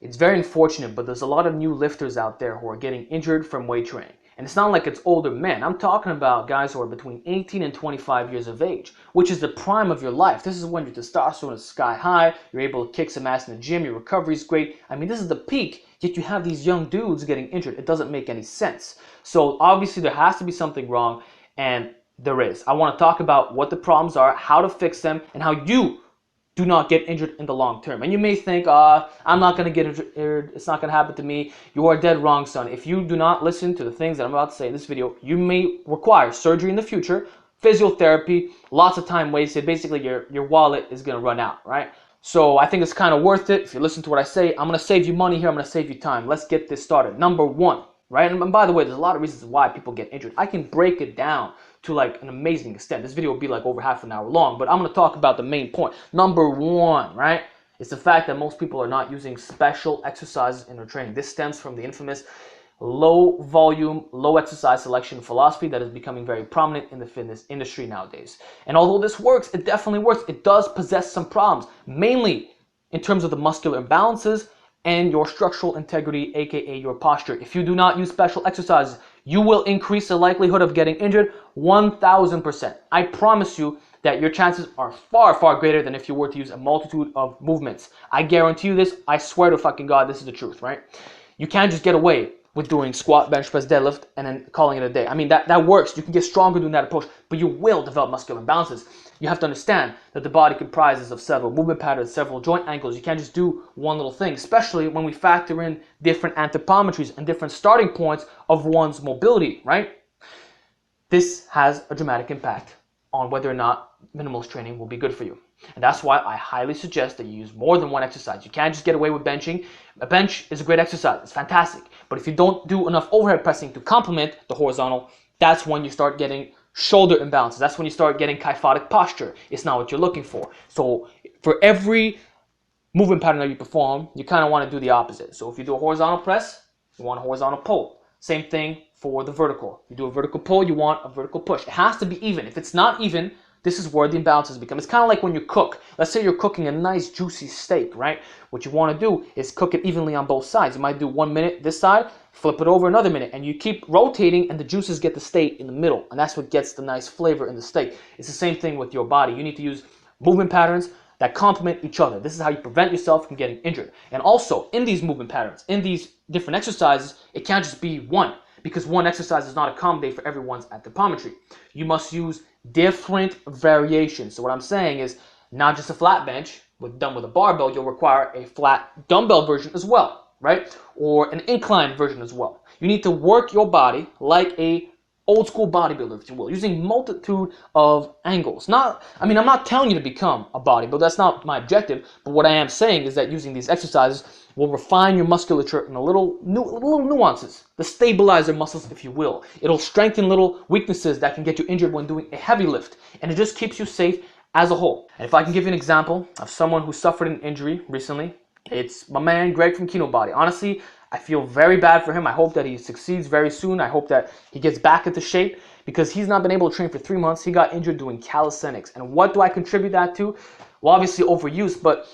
It's very unfortunate, but there's a lot of new lifters out there who are getting injured from weight training. And it's not like it's older men. I'm talking about guys who are between 18 and 25 years of age, which is the prime of your life. This is when your testosterone is sky high, you're able to kick some ass in the gym, your recovery is great. I mean, this is the peak, yet you have these young dudes getting injured. It doesn't make any sense. So obviously there has to be something wrong, and there is. I want to talk about what the problems are, how to fix them, and how you do not get injured in the long term. And you may think, I'm not going to get injured, it's not going to happen to me. You are dead wrong, son. If you do not listen to the things that I'm about to say in this video, you may require surgery in the future, physiotherapy, lots of time wasted. Basically, your wallet is going to run out, right? So I think it's kind of worth it. If you listen to what I say, I'm going to save you money here. I'm going to save you time. Let's get this started. Number one, right? And by the way, there's a lot of reasons why people get injured. I can break it down to like an amazing extent. This video will be like over half an hour long, but I'm going to talk about the main point. Number one, right? It's the fact that most people are not using special exercises in their training. This stems from the infamous low volume, low exercise selection philosophy that is becoming very prominent in the fitness industry nowadays. And although this works, it definitely works, it does possess some problems, mainly in terms of the muscular imbalances and your structural integrity, aka your posture. If you do not use special exercises, you will increase the likelihood of getting injured 1000%. I promise you that your chances are far, far greater than if you were to use a multitude of movements. I guarantee you this. I swear to fucking God, this is the truth, right? You can't just get away with doing squat, bench press, deadlift, and then calling it a day. I mean, that works. You can get stronger doing that approach, but you will develop muscular imbalances. You have to understand that the body comprises of several movement patterns, several joint angles. You can't just do one little thing, especially when we factor in different anthropometries and different starting points of one's mobility, right? This has a dramatic impact on whether or not minimalist training will be good for you. And that's why I highly suggest that you use more than one exercise. You can't just get away with benching. A bench is a great exercise. It's fantastic. But if you don't do enough overhead pressing to complement the horizontal, that's when you start getting shoulder imbalances. That's when you start getting kyphotic posture. It's not what you're looking for. So for every movement pattern that you perform, you kind of want to do the opposite. So if you do a horizontal press, you want a horizontal pull. Same thing for the vertical. You do a vertical pull, you want a vertical push. It has to be even. If it's not even, this is where the imbalances become. It's kind of like when you cook. Let's say you're cooking a nice juicy steak, right? What you want to do is cook it evenly on both sides. You might do 1 minute this side, flip it over another minute, and you keep rotating and the juices get to stay in the middle. And that's what gets the nice flavor in the steak. It's the same thing with your body. You need to use movement patterns that complement each other. This is how you prevent yourself from getting injured. And also, in these movement patterns, in these different exercises, it can't just be one, because one exercise does not accommodate for everyone's anthropometry. You must use different variations. So what I'm saying is not just a flat bench done with a barbell, you'll require a flat dumbbell version as well, right? Or an incline version as well. You need to work your body like a old school bodybuilder, if you will, using multitude of angles. I'm not telling you to become a bodybuilder. That's not my objective. But what I am saying is that using these exercises will refine your musculature in little nuances, the stabilizer muscles, if you will. It'll strengthen little weaknesses that can get you injured when doing a heavy lift, and it just keeps you safe as a whole. And if I can give you an example of someone who suffered an injury recently, it's my man Greg from Kino Body. Honestly, I feel very bad for him. I hope that he succeeds very soon. I hope that he gets back into shape, because he's not been able to train for 3 months. He got injured doing calisthenics. And what do I contribute that to? Well, obviously overuse, but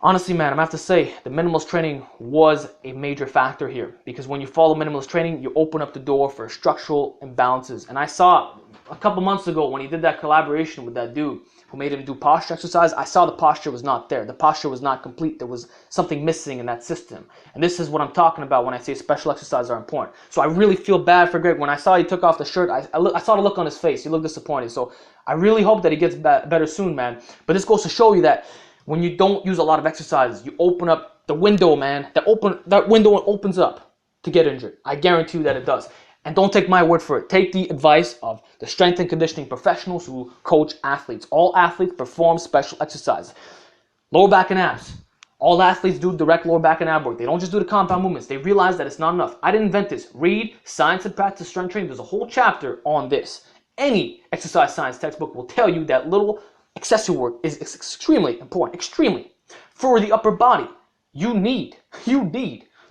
honestly, man, I'm going to have to say the minimalist training was a major factor here, because when you follow minimalist training, you open up the door for structural imbalances. And I saw a couple months ago when he did that collaboration with that dude who made him do posture exercise, I saw the posture was not there. The posture was not complete. There was something missing in that system. And this is what I'm talking about when I say special exercises are important. So I really feel bad for Greg. When I saw he took off the shirt, I saw the look on his face. He looked disappointed. So I really hope that he gets better soon, man. But this goes to show you that when you don't use a lot of exercises, you open up the window, man. That window opens up to get injured. I guarantee you that it does. And don't take my word for it. Take the advice of the strength and conditioning professionals who coach athletes. All athletes perform special exercises. Lower back and abs. All athletes do direct lower back and ab work. They don't just do the compound movements. They realize that it's not enough. I didn't invent this. Read Science and Practice Strength Training. There's a whole chapter on this. Any exercise science textbook will tell you that little accessory work is extremely important. Extremely. For the upper body, you need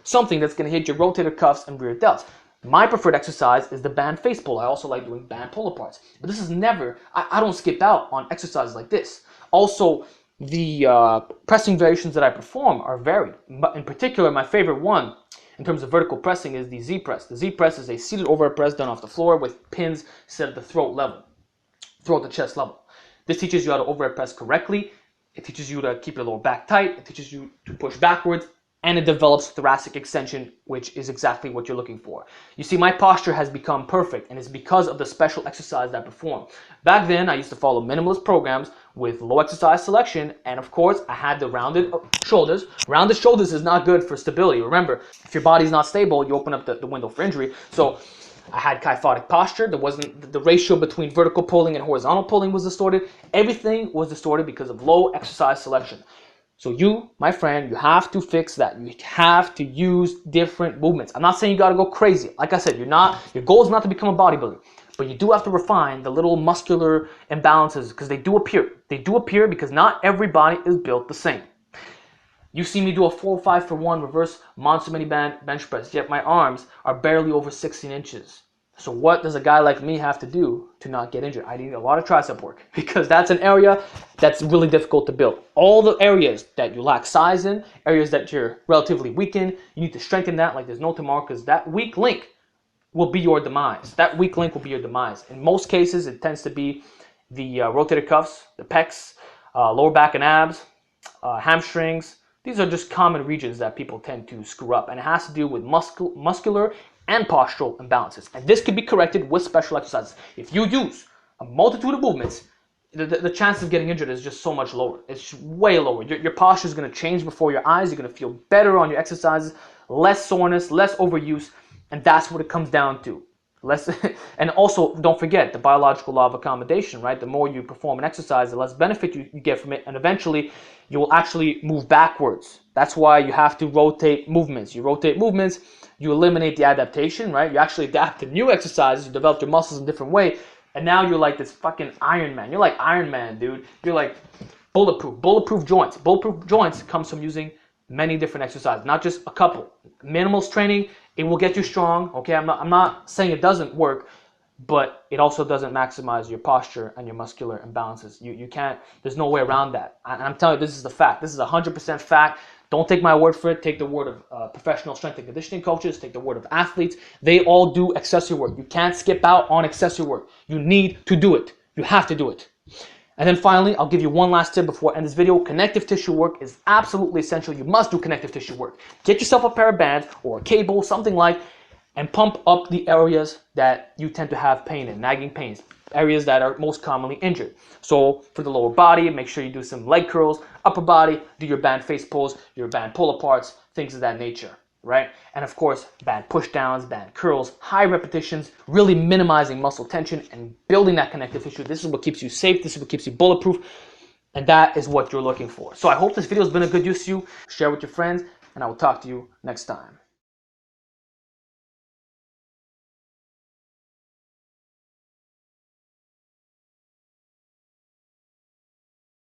something that's going to hit your rotator cuffs and rear delts. My preferred exercise is the band face pull. I also like doing band pull aparts. But this is never, I don't skip out on exercises like this. Also, The pressing variations that I perform are varied. But in particular, my favorite one in terms of vertical pressing is the Z press. The Z press is a seated overhead press done off the floor with pins set at the throat level, throat to chest level. This teaches you how to overhead press correctly. It teaches you to keep your lower back tight. It teaches you to push backwards, and it develops thoracic extension, which is exactly what you're looking for. You see, my posture has become perfect, and it's because of the special exercise that I perform. Back then, I used to follow minimalist programs with low exercise selection, and of course, I had the rounded shoulders. Rounded shoulders is not good for stability. Remember, if your body's not stable, you open up the window for injury. So I had kyphotic posture. There wasn't the ratio between vertical pulling and horizontal pulling was distorted. Everything was distorted because of low exercise selection. So you, my friend, you have to fix that. You have to use different movements. I'm not saying you got to go crazy. Like I said, your goal is not to become a bodybuilder, but you do have to refine the little muscular imbalances because they do appear. They do appear because not everybody is built the same. You see me do a 4-5-for-1 reverse monster mini band bench press, yet my arms are barely over 16 inches. So what does a guy like me have to do to not get injured? I need a lot of tricep work because that's an area that's really difficult to build. All the areas that you lack size in, areas that you're relatively weak in, you need to strengthen that like there's no tomorrow because that weak link will be your demise. That weak link will be your demise. In most cases, it tends to be the rotator cuffs, the pecs, lower back and abs, hamstrings. These are just common regions that people tend to screw up, and it has to do with muscular and postural imbalances. And this can be corrected with special exercises. If you use a multitude of movements, the chance of getting injured is just so much lower. It's way lower. Your posture is going to change before your eyes. You're going to feel better on your exercises, less soreness, less overuse, and that's what it comes down to. And also, don't forget the biological law of accommodation, right? The more you perform an exercise, the less benefit you get from it, and eventually you will actually move backwards. That's why you have to rotate movements. You rotate movements, you eliminate the adaptation, right? You actually adapt to new exercises, you develop your muscles in a different way, and now you're like this fucking Iron Man. You're like Iron Man, dude. You're like bulletproof joints. Bulletproof joints comes from using many different exercises, not just a couple. Minimalist training, it will get you strong, okay? I'm not saying it doesn't work, but it also doesn't maximize your posture and your muscular imbalances. You can't, there's no way around that. I'm telling you, this is the fact. This is 100% fact. Don't take my word for it. Take the word of professional strength and conditioning coaches. Take the word of athletes. They all do accessory work. You can't skip out on accessory work. You need to do it. You have to do it. And then finally, I'll give you one last tip before I end this video. Connective tissue work is absolutely essential. You must do connective tissue work. Get yourself a pair of bands or a cable, something like, and pump up the areas that you tend to have pain in, nagging pains, areas that are most commonly injured. So for the lower body, make sure you do some leg curls. Upper body, do your band face pulls, your band pull aparts, things of that nature, right? And of course, band push downs, band curls, high repetitions, really minimizing muscle tension and building that connective tissue. This is what keeps you safe. This is what keeps you bulletproof. And that is what you're looking for. So I hope this video has been a good use to you. Share with your friends, and I will talk to you next time.